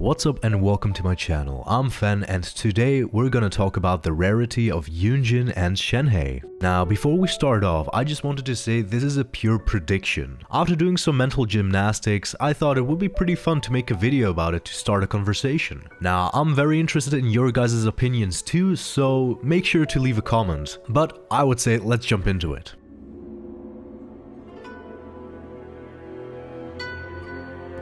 What's up and welcome to my channel. I'm Fen and today we're gonna talk about the rarity of YUNJIN and SHENHE. Now before we start off, I just wanted to say this is a pure prediction. After doing some mental gymnastics, I thought it would be pretty fun to make a video about it to start a conversation. Now I'm very interested in your guys' opinions too, so make sure to leave a comment. But I would say let's jump into it.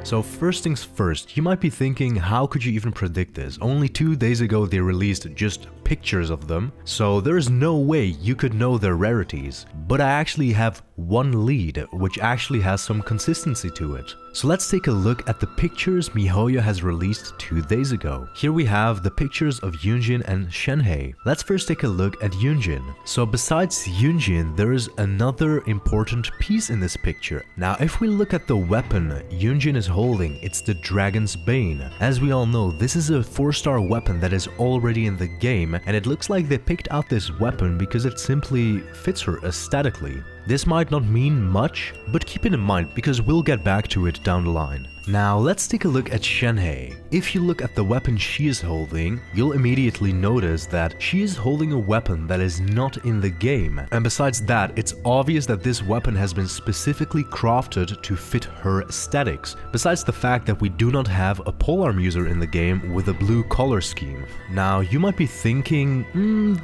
So first things first, you might be thinking, how could you even predict this? Only 2 days ago they released just pictures of them, so there is no way you could know their rarities. But I actually have one lead, which actually has some consistency to it. So let's take a look at the pictures miHoYo has released 2 days ago. Here we have the pictures of YUNJIN and SHENHE. Let's first take a look at YUNJIN. So besides YUNJIN, there is another important piece in this picture. Now if we look at the weapon YUNJIN is holding, it's the Dragon's Bane. As we all know, this is a 4-star weapon that is already in the game, and it looks like they picked out this weapon because it simply fits her aesthetically. This might not mean much, but keep it in mind because we'll get back to it down the line. Now let's take a look at SHENHE. If you look at the weapon she is holding, you'll immediately notice that she is holding a weapon that is not in the game. And besides that, it's obvious that this weapon has been specifically crafted to fit her aesthetics. Besides the fact that we do not have a polearm user in the game with a blue color scheme. Now you might be thinking,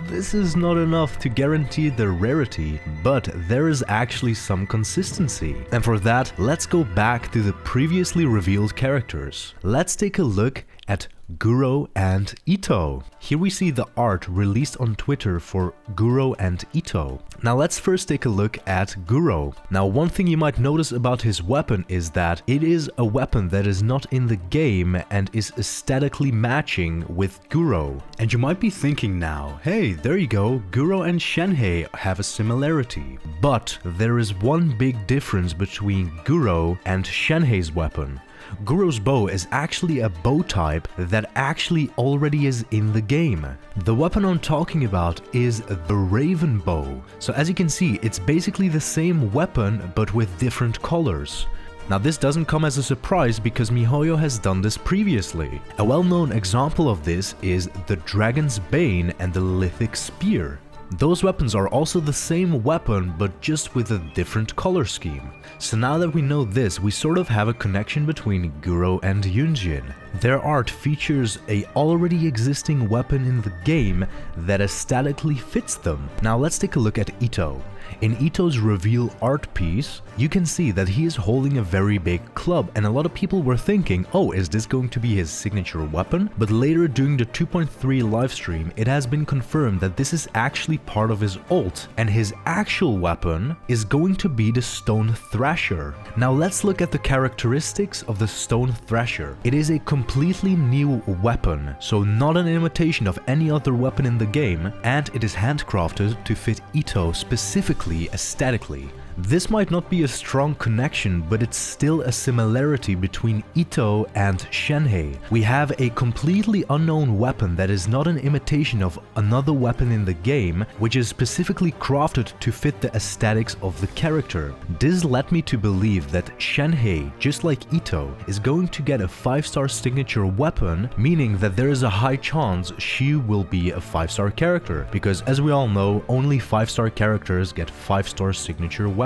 this is not enough to guarantee the rarity, but there is actually some consistency. And for that, let's go back to the previously revealed characters. Let's take a look at Guro and Ito. Here we see the art released on Twitter for Guro and Ito. Now let's first take a look at Guro. Now one thing you might notice about his weapon is that it is a weapon that is not in the game and is aesthetically matching with Guro. And you might be thinking now, hey, there you go, Guro and SHENHE have a similarity. But there is one big difference between Guro and SHENHE's weapon. Guro's bow is actually a bow type that actually already is in the game. The weapon I'm talking about is the Raven bow. So as you can see, it's basically the same weapon but with different colors. Now this doesn't come as a surprise because miHoYo has done this previously. A well-known example of this is the Dragon's Bane and the Lithic Spear. Those weapons are also the same weapon but just with a different color scheme. So now that we know this, we sort of have a connection between Guro and YUNJIN. Their art features a already existing weapon in the game that aesthetically fits them. Now let's take a look at Ito. In Ito's reveal art piece, you can see that he is holding a very big club, and a lot of people were thinking, oh, is this going to be his signature weapon? But later during the 2.3 livestream, it has been confirmed that this is actually part of his ult, and his actual weapon is going to be the Stone Thrasher. Now let's look at the characteristics of the Stone Thrasher. It is a completely new weapon, so not an imitation of any other weapon in the game, and it is handcrafted to fit Ito specifically aesthetically. This might not be a strong connection, but it's still a similarity between Ito and SHENHE. We have a completely unknown weapon that is not an imitation of another weapon in the game, which is specifically crafted to fit the aesthetics of the character. This led me to believe that SHENHE, just like Ito, is going to get a 5-star signature weapon, meaning that there is a high chance she will be a 5-star character, because as we all know, only 5-star characters get 5-star signature weapons.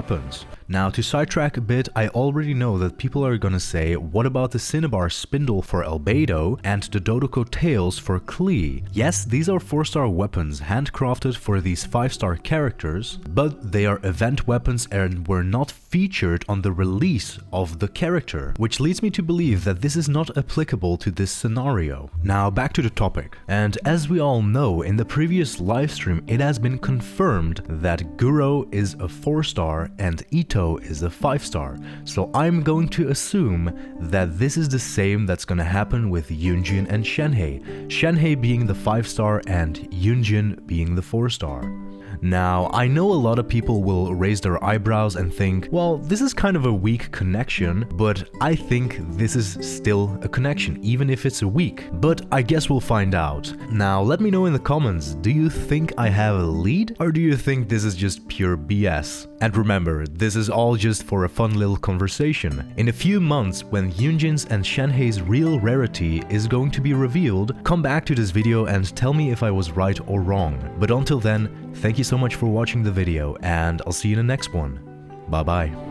Now to sidetrack a bit, I already know that people are gonna say, what about the Cinnabar Spindle for Albedo and the Dodoko Tails for Klee? Yes, these are 4-star weapons handcrafted for these 5-star characters, but they are event weapons and were not featured on the release of the character, which leads me to believe that this is not applicable to this scenario. Now back to the topic. And as we all know, in the previous livestream it has been confirmed that Guro is a 4-star and Ito is a 5-star, so I'm going to assume that this is the same that's gonna happen with YUNJIN and SHENHE. SHENHE being the 5-star and YUNJIN being the 4-star. Now, I know a lot of people will raise their eyebrows and think, well, this is kind of a weak connection, but I think this is still a connection, even if it's weak. But I guess we'll find out. Now, let me know in the comments, do you think I have a lead, or do you think this is just pure BS? And remember, this is all just for a fun little conversation. In a few months, when Yunjin's and Shenhe's real rarity is going to be revealed, come back to this video and tell me if I was right or wrong. But until then, thank you so much for watching the video, and I'll see you in the next one. Bye bye.